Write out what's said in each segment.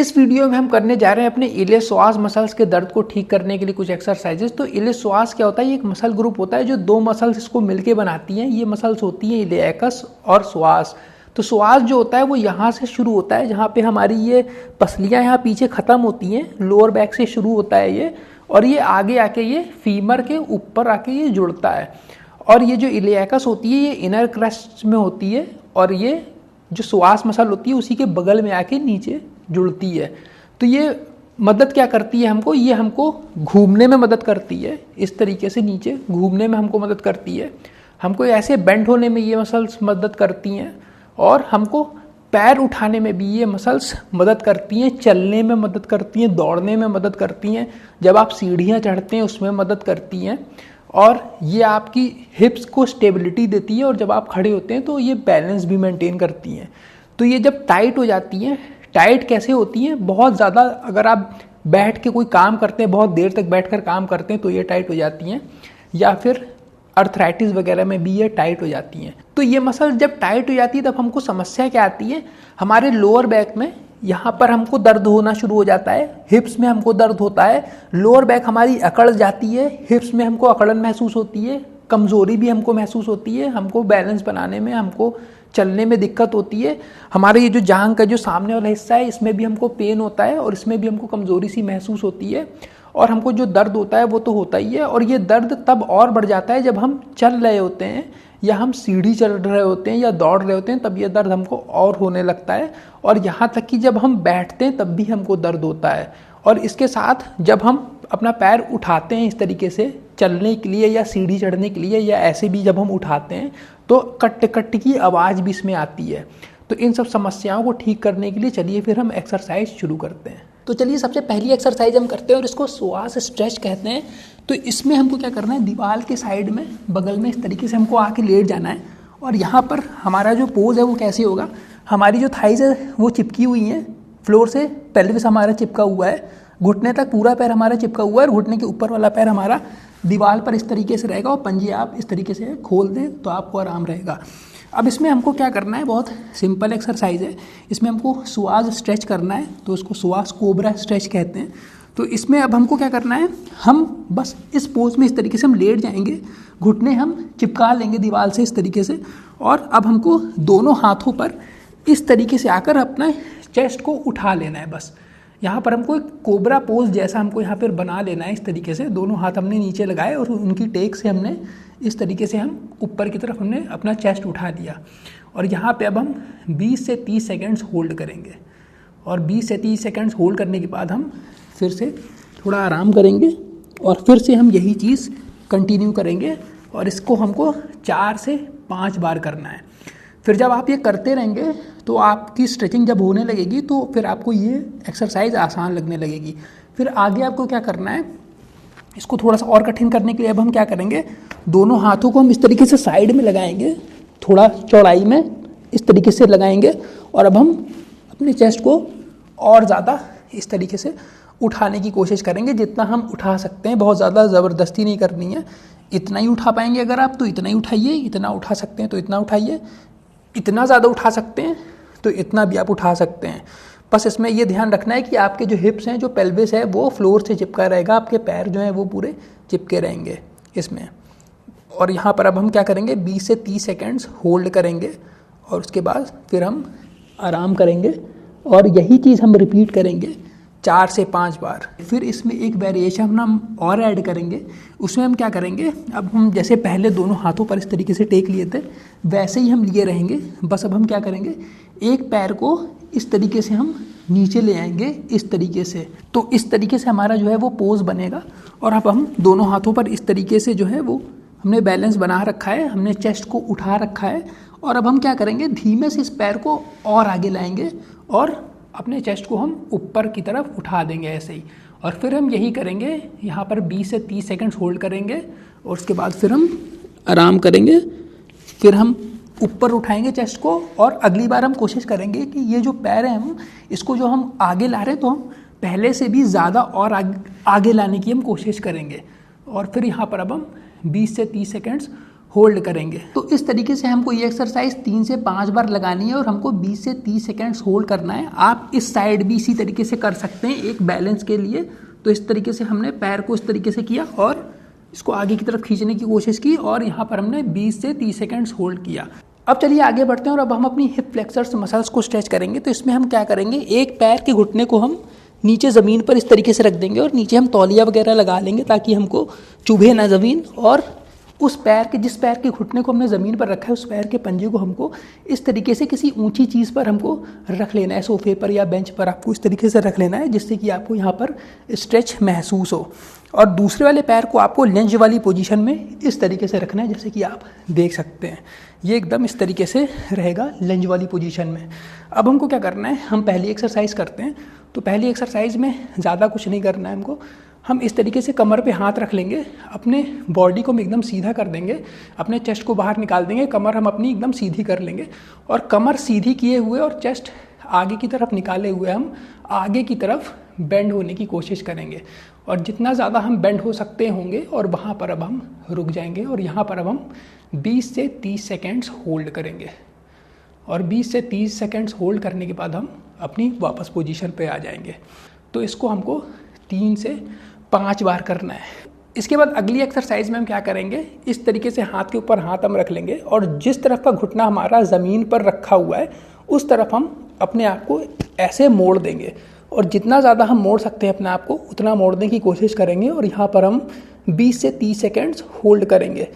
इस वीडियो में हम करने जा रहे हैं अपने इलियोपसॉस मसल्स के दर्द को ठीक करने के लिए कुछ एक्सरसाइजेस। तो इलियोपसॉस क्या होता है? ये एक मसल ग्रुप होता है जो दो मसल्स इसको मिलके बनाती हैं। ये मसल्स होती हैं इलियाकस और पसोस। तो पसोस जो होता है वो यहाँ से शुरू होता है, जहाँ पे हमारी ये पसलियाँ यहाँ पीछे ख़त्म होती हैं, लोअर बैक से शुरू होता है ये, और ये आगे आके ये फीमर के ऊपर आके ये जुड़ता है। और ये जो इलियाकस होती है ये इनर क्रस्ट में होती है, और ये जो पसोस मसल होती है उसी के बगल में आके नीचे जुड़ती है। तो ये मदद क्या करती है हमको? ये हमको घूमने में मदद करती है, इस तरीके से नीचे घूमने में हमको मदद करती है। हमको ऐसे बेंड होने में ये मसल्स मदद करती हैं, और हमको पैर उठाने में भी ये मसल्स मदद करती हैं, चलने में मदद करती हैं, दौड़ने में मदद करती हैं, जब आप सीढ़ियाँ चढ़ते हैं उसमें मदद करती हैं, और ये आपकी हिप्स को स्टेबिलिटी देती है, और जब आप खड़े होते हैं तो ये बैलेंस भी मेंटेन करती हैं। तो ये जब टाइट हो जाती हैं, टाइट कैसे होती हैं? बहुत ज़्यादा अगर आप बैठ के कोई काम करते हैं, बहुत देर तक बैठकर काम करते हैं तो ये टाइट हो जाती हैं, या फिर अर्थराइटिस वगैरह में भी ये टाइट हो जाती हैं। तो ये मसल जब टाइट हो जाती है तब हमको समस्या क्या आती है? हमारे लोअर बैक में यहाँ पर हमको दर्द होना शुरू हो जाता है, हिप्स में हमको दर्द होता है, लोअर बैक हमारी अकड़ जाती है, हिप्स में हमको अकड़न महसूस होती है, कमज़ोरी भी हमको महसूस होती है, हमको बैलेंस बनाने में, हमको चलने में दिक्कत होती है। हमारे ये जो जांघ का जो सामने वाला हिस्सा है इसमें भी हमको पेन होता है, और इसमें भी हमको कमज़ोरी सी महसूस होती है, और हमको जो दर्द होता है वो तो होता ही है। और ये दर्द तब और बढ़ जाता है जब हम चल रहे होते हैं, या हम सीढ़ी चढ़ रहे होते हैं, या दौड़ रहे होते हैं, तब ये दर्द हमको और होने लगता है। और यहाँ तक कि जब हम बैठते हैं तब भी हमको दर्द होता है। और इसके साथ जब हम अपना पैर उठाते हैं इस तरीके से चलने के लिए या सीढ़ी चढ़ने के लिए, या ऐसे भी जब हम उठाते हैं तो कट कट की आवाज़ भी इसमें आती है। तो इन सब समस्याओं को ठीक करने के लिए चलिए फिर हम एक्सरसाइज शुरू करते हैं। तो चलिए सबसे पहली एक्सरसाइज हम करते हैं, और इसको पसोस स्ट्रेच कहते हैं। तो इसमें हमको क्या करना है? दीवार के साइड में बगल में इस तरीके से हमको आके लेट जाना है, और यहाँ पर हमारा जो पोज है वो कैसे होगा? हमारी जो थाइज है वो चिपकी हुई हैं फ्लोर से, पेल्विस हमारा चिपका हुआ है, घुटने तक पूरा पैर हमारा चिपका हुआ है, और घुटने के ऊपर वाला पैर हमारा दीवार पर इस तरीके से रहेगा, और पंजे आप इस तरीके से खोल दें तो आपको आराम रहेगा। अब इसमें हमको क्या करना है? बहुत सिंपल एक्सरसाइज है। इसमें हमको पसोस स्ट्रेच करना है, तो उसको पसोस कोबरा स्ट्रेच कहते हैं। तो इसमें अब हमको क्या करना है? हम बस इस पोज में इस तरीके से हम लेट जाएंगे, घुटने हम चिपका लेंगे दीवार से इस तरीके से, और अब हमको दोनों हाथों पर इस तरीके से आकर अपना चेस्ट को उठा लेना है। बस यहाँ पर हमको एक कोबरा पोज जैसा हमको यहाँ पर बना लेना है। इस तरीके से दोनों हाथ हमने नीचे लगाए, और उनकी टेक से हमने इस तरीके से हम ऊपर की तरफ हमने अपना चेस्ट उठा दिया, और यहाँ पे अब हम 20 से 30 सेकंड्स होल्ड करेंगे, और 20 से 30 सेकंड्स होल्ड करने के बाद हम फिर से थोड़ा आराम करेंगे, और फिर से हम यही चीज़ कंटिन्यू करेंगे, और इसको हमको 4 से 5 बार करना है। फिर जब आप ये करते रहेंगे तो आपकी स्ट्रेचिंग जब होने लगेगी तो फिर आपको ये एक्सरसाइज आसान लगने लगेगी। फिर आगे आपको क्या करना है? इसको थोड़ा सा और कठिन करने के लिए अब हम क्या करेंगे? दोनों हाथों को हम इस तरीके से साइड में लगाएंगे, थोड़ा चौड़ाई में इस तरीके से लगाएंगे, और अब हम अपने चेस्ट को और ज़्यादा इस तरीके से उठाने की कोशिश करेंगे, जितना हम उठा सकते हैं। बहुत ज़्यादा ज़बरदस्ती नहीं करनी है, इतना ही उठा पाएंगे अगर आप तो इतना ही उठाइए, इतना उठा सकते हैं तो इतना उठाइए, इतना ज़्यादा उठा सकते हैं तो इतना भी आप उठा सकते हैं। बस इसमें ये ध्यान रखना है कि आपके जो हिप्स हैं, जो पेल्विस है, वो फ्लोर से चिपका रहेगा, आपके पैर जो हैं वो पूरे चिपके रहेंगे इसमें। और यहाँ पर अब हम क्या करेंगे? 20 से 30 सेकंड्स होल्ड करेंगे, और उसके बाद फिर हम आराम करेंगे, और यही चीज़ हम रिपीट करेंगे 4 से 5 बार। फिर इसमें एक वेरिएशन हम और ऐड करेंगे। उसमें हम क्या करेंगे? अब हम जैसे पहले दोनों हाथों पर इस तरीके से टेक लिए थे, वैसे ही हम लिए रहेंगे। बस अब हम क्या करेंगे? एक पैर को इस तरीके से हम नीचे ले आएंगे, इस तरीके से। तो इस तरीके से हमारा जो है वो पोज बनेगा, और अब हम दोनों हाथों पर इस तरीके से जो है वो हमने बैलेंस बना रखा है, हमने चेस्ट को उठा रखा है। और अब हम क्या करेंगे? धीमे से इस पैर को और आगे लाएंगे, और अपने चेस्ट को हम ऊपर की तरफ उठा देंगे ऐसे ही। और फिर हम यही करेंगे, यहाँ पर 20 से 30 सेकंड्स होल्ड करेंगे, और उसके बाद फिर हम आराम करेंगे। फिर हम ऊपर उठाएंगे चेस्ट को, और अगली बार हम कोशिश करेंगे कि ये जो पैर है हम इसको जो हम आगे ला रहे हैं तो हम पहले से भी ज़्यादा और आगे लाने की हम कोशिश करेंगे। और फिर यहाँ पर अब हम 20 से 30 सेकंड्स होल्ड करेंगे। तो इस तरीके से हमको ये एक्सरसाइज 3 से 5 बार लगानी है और हमको 20 से 30 सेकेंड्स होल्ड करना है। आप इस साइड भी इसी तरीके से कर सकते हैं एक बैलेंस के लिए। तो इस तरीके से हमने पैर को इस तरीके से किया और इसको आगे की तरफ खींचने की कोशिश की और यहाँ पर हमने 20 से 30 सेकेंड्स होल्ड किया। अब चलिए आगे बढ़ते हैं और अब हम अपनी हिप फ्लेक्सर्स मसल्स को स्ट्रेच करेंगे। तो इसमें हम क्या करेंगे, एक पैर के घुटने को हम नीचे ज़मीन पर इस तरीके से रख देंगे और नीचे हम तौलिया वगैरह लगा लेंगे ताकि हमको चुभे ना ज़मीन। और उस पैर के जिस पैर के घुटने को हमने ज़मीन पर रखा है उस पैर के पंजे को हमको इस तरीके से किसी ऊंची चीज़ पर हमको रख लेना है, सोफे पर या बेंच पर आपको इस तरीके से रख लेना है जिससे कि आपको यहाँ पर स्ट्रेच महसूस हो। और दूसरे वाले पैर को आपको लंज वाली पोजीशन में इस तरीके से रखना है जैसे कि आप देख सकते हैं, ये एकदम इस तरीके से रहेगा लंज वाली पोजीशन में। अब हमको क्या करना है, हम पहली एक्सरसाइज करते हैं। तो पहली एक्सरसाइज में ज़्यादा कुछ नहीं करना है हमको। हम इस तरीके से कमर पे हाथ रख लेंगे, अपने बॉडी को हम एकदम सीधा कर देंगे, अपने चेस्ट को बाहर निकाल देंगे, कमर हम अपनी एकदम सीधी कर लेंगे और कमर सीधी किए हुए और चेस्ट आगे की तरफ निकाले हुए हम आगे की तरफ बेंड होने की कोशिश करेंगे। और जितना ज़्यादा हम बेंड हो सकते होंगे और वहाँ पर अब हम रुक जाएंगे और यहाँ पर अब हम 20 से 30 सेकेंड्स होल्ड करेंगे। और 20 से 30 सेकेंड्स होल्ड करने के बाद हम अपनी वापस पोजीशन पे आ जाएंगे। तो इसको हमको 3 से 5 बार करना है। इसके बाद अगली एक्सरसाइज में हम क्या करेंगे, इस तरीके से हाथ के ऊपर हाथ हम रख लेंगे और जिस तरफ का घुटना हमारा ज़मीन पर रखा हुआ है उस तरफ हम अपने आप को ऐसे मोड़ देंगे और जितना ज़्यादा हम मोड़ सकते हैं अपने आप को उतना मोड़ने की कोशिश करेंगे। और यहाँ पर हम 20 से 30 सेकेंड्स होल्ड करेंगे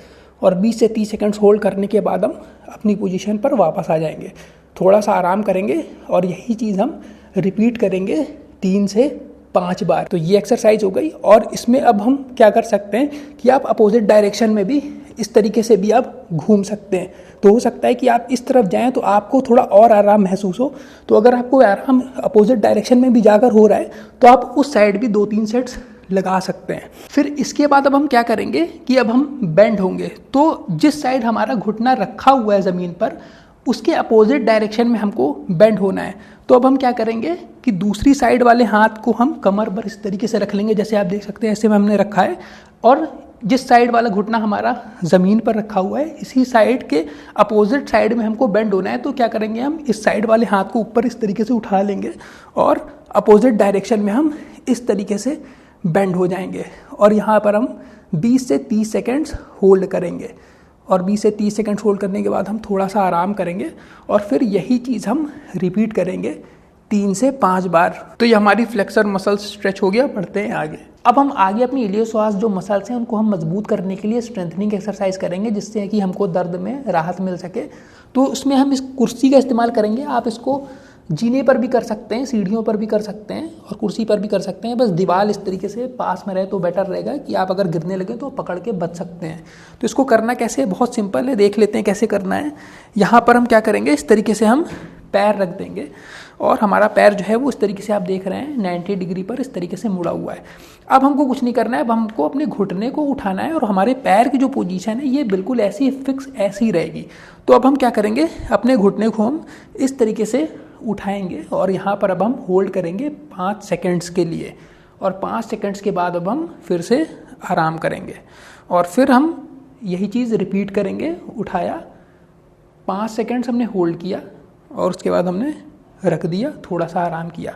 और 20 से 30 सेकेंड्स होल्ड करने के बाद हम अपनी पोजीशन पर वापस आ जाएंगे, थोड़ा सा आराम करेंगे और यही चीज़ हम रिपीट करेंगे 3 से 5 बार। तो ये एक्सरसाइज हो गई। और इसमें अब हम क्या कर सकते हैं कि आप अपोजिट डायरेक्शन में भी इस तरीके से भी आप घूम सकते हैं। तो हो सकता है कि आप इस तरफ जाएं तो आपको थोड़ा और आराम महसूस हो। तो अगर आपको आराम अपोजिट डायरेक्शन में भी जाकर हो रहा है तो आप उस साइड भी 2-3 सेट्स लगा सकते हैं। फिर इसके बाद अब हम क्या करेंगे कि अब हम बेंड होंगे। तो जिस साइड हमारा घुटना रखा हुआ है ज़मीन पर उसके अपोजिट डायरेक्शन में हमको बेंड होना है। तो अब हम क्या करेंगे कि दूसरी साइड वाले हाथ को हम कमर पर इस तरीके से रख लेंगे, जैसे आप देख सकते हैं ऐसे में हमने रखा है। और जिस साइड वाला घुटना हमारा ज़मीन पर रखा हुआ है इसी साइड के अपोजिट साइड में हमको बेंड होना है। तो क्या करेंगे, हम इस साइड वाले हाथ को ऊपर इस तरीके से उठा लेंगे और अपोजिट डायरेक्शन में हम इस तरीके से बेंड हो जाएंगे। और यहाँ पर हम 20 से 30 सेकेंड्स होल्ड करेंगे और 20 से 30 सेकेंड्स होल्ड करने के बाद हम थोड़ा सा आराम करेंगे और फिर यही चीज़ हम रिपीट करेंगे 3 से 5 बार। तो ये हमारी फ्लेक्सर मसल्स स्ट्रेच हो गया। बढ़ते हैं आगे। अब हम आगे अपनी इलियोपसॉस जो मसल्स हैं उनको हम मजबूत करने के लिए स्ट्रेंथनिंग एक्सरसाइज करेंगे जिससे कि हमको दर्द में राहत मिल सके। तो उसमें हम इस कुर्सी का इस्तेमाल करेंगे। आप इसको जीने पर भी कर सकते हैं, सीढ़ियों पर भी कर सकते हैं और कुर्सी पर भी कर सकते हैं। बस दीवार इस तरीके से पास में रहे तो बेटर रहेगा कि आप अगर गिरने लगे तो पकड़ के बच सकते हैं। तो इसको करना कैसे है, बहुत सिंपल है, देख लेते हैं कैसे करना है। यहाँ पर हम क्या करेंगे, इस तरीके से हम पैर रख देंगे और हमारा पैर जो है वो इस तरीके से आप देख रहे हैं 90 डिग्री पर इस तरीके से मुड़ा हुआ है। अब हमको कुछ नहीं करना है, अब हमको अपने घुटने को उठाना है और हमारे पैर की जो पोजीशन है ये बिल्कुल ऐसी फिक्स ऐसी रहेगी। तो अब हम क्या करेंगे, अपने घुटने को हम इस तरीके से उठाएंगे और यहाँ पर अब हम होल्ड करेंगे 5 सेकेंड्स के लिए और 5 सेकेंड्स के बाद अब हम फिर से आराम करेंगे और फिर हम यही चीज़ रिपीट करेंगे। उठाया, 5 सेकेंड्स हमने होल्ड किया और उसके बाद हमने रख दिया, थोड़ा सा आराम किया।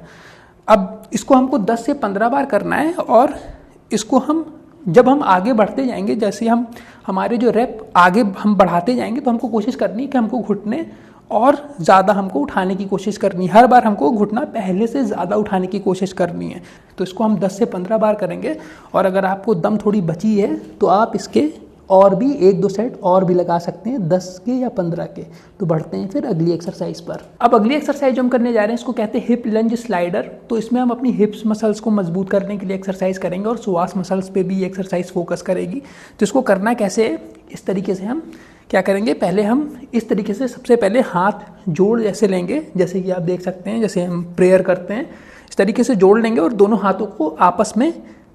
अब इसको हमको 10 से 15 बार करना है और इसको हम जब हम आगे बढ़ते जाएंगे, जैसे हम हमारे जो रेप आगे हम बढ़ाते जाएंगे तो हमको कोशिश करनी है कि हमको घुटने और ज़्यादा हमको उठाने की कोशिश करनी है। हर बार हमको घुटना पहले से ज़्यादा उठाने की कोशिश करनी है। तो इसको हम 10 से 15 बार करेंगे और अगर आपको दम थोड़ी बची है तो आप इसके और भी 1-2 सेट और भी लगा सकते हैं, 10 के या 15 के। तो बढ़ते हैं फिर अगली एक्सरसाइज पर। अब अगली एक्सरसाइज जो हम करने जा रहे हैं इसको कहते हैं हिप लंज स्लाइडर। तो इसमें हम अपनी हिप्स मसल्स को मजबूत करने के लिए एक्सरसाइज करेंगे और सुआस मसल्स पे भी ये एक्सरसाइज फोकस करेगी। तो इसको करना कैसे है, इस तरीके से हम क्या करेंगे, पहले हम इस तरीके से सबसे पहले हाथ जोड़ जैसे लेंगे, जैसे कि आप देख सकते हैं जैसे हम प्रेयर करते हैं इस तरीके से जोड़ लेंगे और दोनों हाथों को आपस में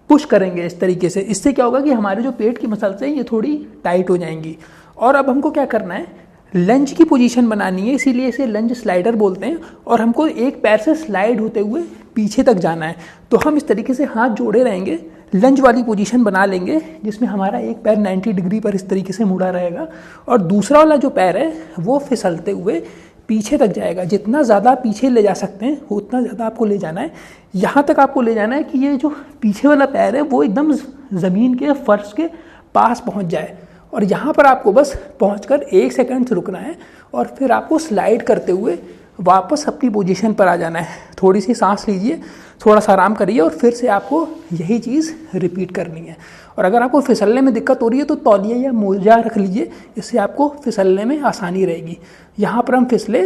पुश करेंगे इस तरीके से। इससे क्या होगा कि हमारे जो पेट की मसल्स हैं ये थोड़ी टाइट हो जाएंगी। और अब हमको क्या करना है, लंज की पोजीशन बनानी है, इसीलिए इसे लंज स्लाइडर बोलते हैं। और हमको एक पैर से स्लाइड होते हुए पीछे तक जाना है। तो हम इस तरीके से हाथ जोड़े रहेंगे लंज वाली पोजीशन बना लेंगे, जिसमें हमारा एक पैर 90 डिग्री पर इस तरीके से मुड़ा रहेगा और दूसरा वाला जो पैर है वो फिसलते हुए पीछे तक जाएगा। जितना ज़्यादा पीछे ले जा सकते हैं उतना ज़्यादा आपको ले जाना है। यहाँ तक आपको ले जाना है कि ये जो पीछे वाला पैर है वो एकदम ज़मीन के फर्श के पास पहुँच जाए, और यहाँ पर आपको बस पहुँचकर 1 सेकंड रुकना है और फिर आपको स्लाइड करते हुए वापस अपनी पोजीशन पर आ जाना है। थोड़ी सी सांस लीजिए, थोड़ा सा आराम करिए और फिर से आपको यही चीज़ रिपीट करनी है। और अगर आपको फिसलने में दिक्कत हो रही है तो तौलिया या मोजा रख लीजिए, इससे आपको फिसलने में आसानी रहेगी। यहाँ पर हम फिसले,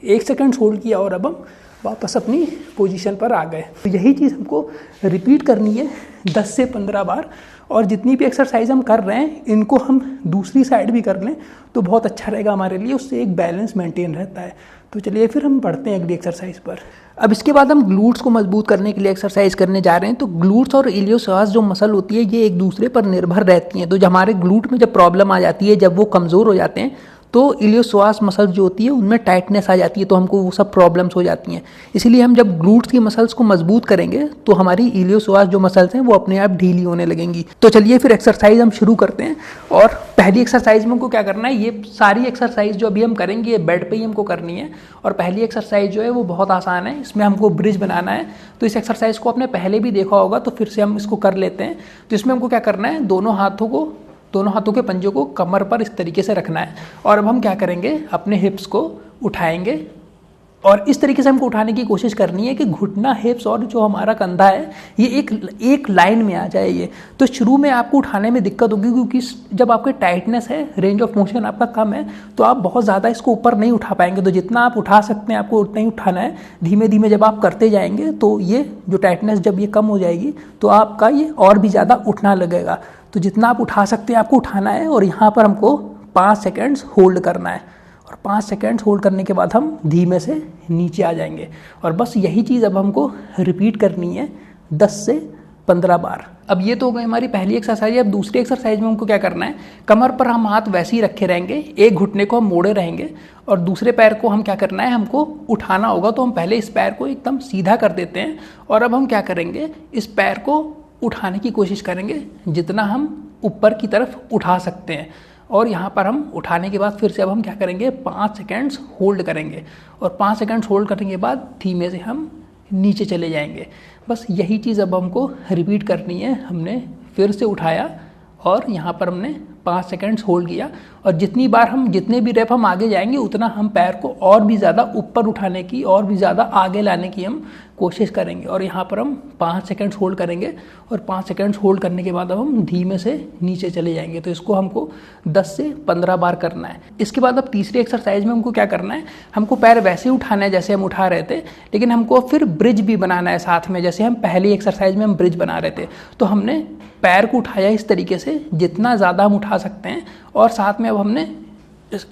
1 सेकंड होल्ड किया और अब हम वापस अपनी पोजीशन पर आ गए। तो यही चीज़ हमको रिपीट करनी है 10 से 15 बार। और जितनी भी एक्सरसाइज हम कर रहे हैं इनको हम दूसरी साइड भी कर लें तो बहुत अच्छा रहेगा हमारे लिए, उससे एक बैलेंस मेंटेन रहता है। तो चलिए फिर हम बढ़ते हैं अगली एक्सरसाइज पर। अब इसके बाद हम ग्लूट्स को मजबूत करने के लिए एक्सरसाइज करने जा रहे हैं। तो ग्लूट्स और इलियोसास जो मसल होती है ये एक दूसरे पर निर्भर रहती हैं। तो जब हमारे ग्लूट में जब प्रॉब्लम आ जाती है, जब वो कमज़ोर हो जाते हैं, तो इलियोसास मसल जो होती है उनमें टाइटनेस आ जाती है, तो हमको वो सब प्रॉब्लम्स हो जाती हैं। इसीलिए हम जब ग्लूट्स की मसल्स को मजबूत करेंगे तो हमारी इलियोसास जो मसल्स हैं वो अपने आप ढीली होने लगेंगी। तो चलिए फिर एक्सरसाइज हम शुरू करते हैं। और पहली एक्सरसाइज में हमको क्या करना है, ये सारी एक्सरसाइज जो अभी हम करेंगे ये बेड पे ही हमको करनी है। और पहली एक्सरसाइज जो है वो बहुत आसान है, इसमें हमको ब्रिज बनाना है। तो इस एक्सरसाइज को आपने पहले भी देखा होगा, तो फिर से हम इसको कर लेते हैं। तो इसमें हमको क्या करना है, दोनों हाथों के पंजों को कमर पर इस तरीके से रखना है। और अब हम क्या करेंगे, अपने हिप्स को उठाएंगे और इस तरीके से हमको उठाने की कोशिश करनी है कि घुटना, हिप्स और जो हमारा कंधा है ये एक लाइन में आ जाए। ये तो शुरू में आपको उठाने में दिक्कत होगी, क्योंकि जब आपके टाइटनेस है, रेंज ऑफ मोशन आपका कम है, तो आप बहुत ज़्यादा इसको ऊपर नहीं उठा पाएंगे। तो जितना आप उठा सकते हैं आपको उतना ही उठाना है। धीमे धीमे जब आप करते जाएंगे तो ये जो टाइटनेस जब ये कम हो जाएगी तो आपका ये और भी ज़्यादा उठना लगेगा। तो जितना आप उठा सकते हैं आपको उठाना है। और यहाँ पर हमको 5 सेकेंड्स होल्ड करना है और 5 सेकेंड्स होल्ड करने के बाद हम धीमे से नीचे आ जाएंगे। और बस यही चीज़ अब हमको रिपीट करनी है 10 से 15 बार। अब ये तो हो गई हमारी पहली एक्सरसाइज। अब दूसरी एक्सरसाइज में हमको क्या करना है, कमर पर हम हाथ वैसे ही रखे रहेंगे, एक घुटने को हम मोड़े रहेंगे और दूसरे पैर को हम क्या करना है, हमको उठाना होगा। तो हम पहले इस पैर को एकदम सीधा कर देते हैं और अब हम क्या करेंगे, इस पैर को उठाने की कोशिश करेंगे जितना हम ऊपर की तरफ उठा सकते हैं। और यहाँ पर हम उठाने के बाद फिर से अब हम क्या करेंगे, 5 सेकेंड्स होल्ड करेंगे और 5 सेकेंड्स होल्ड करने के बाद धीमे से हम नीचे चले जाएंगे। बस यही चीज़ अब हमको रिपीट करनी है। हमने फिर से उठाया और यहाँ पर हमने 5 सेकेंड्स होल्ड किया और जितने भी रेप हम आगे जाएंगे उतना हम पैर को और भी ज़्यादा ऊपर उठाने की, और भी ज़्यादा आगे लाने की हम कोशिश करेंगे। और यहाँ पर हम 5 सेकेंड्स होल्ड करेंगे और 5 सेकेंड्स होल्ड करने के बाद अब हम धीमे से नीचे चले जाएंगे। तो इसको हमको 10 से 15 बार करना है। इसके बाद अब तीसरी एक्सरसाइज में हमको क्या करना है, हमको पैर वैसे उठाना है जैसे हम उठा रहे थे, लेकिन हमको फिर ब्रिज भी बनाना है साथ में। जैसे हम पहली एक्सरसाइज में हम ब्रिज बना रहे थे, तो हमने पैर को उठाया इस तरीके से जितना ज़्यादा हम उठा सकते हैं, और साथ में अब हमने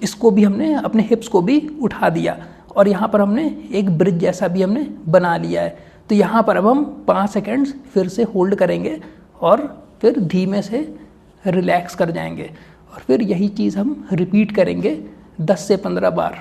इसको भी हमने अपने हिप्स को भी उठा दिया और यहाँ पर हमने एक ब्रिज जैसा भी हमने बना लिया है। तो यहाँ पर अब हम 5 सेकेंड्स फिर से होल्ड करेंगे और फिर धीमे से रिलैक्स कर जाएंगे और फिर यही चीज़ हम रिपीट करेंगे 10 से 15 बार।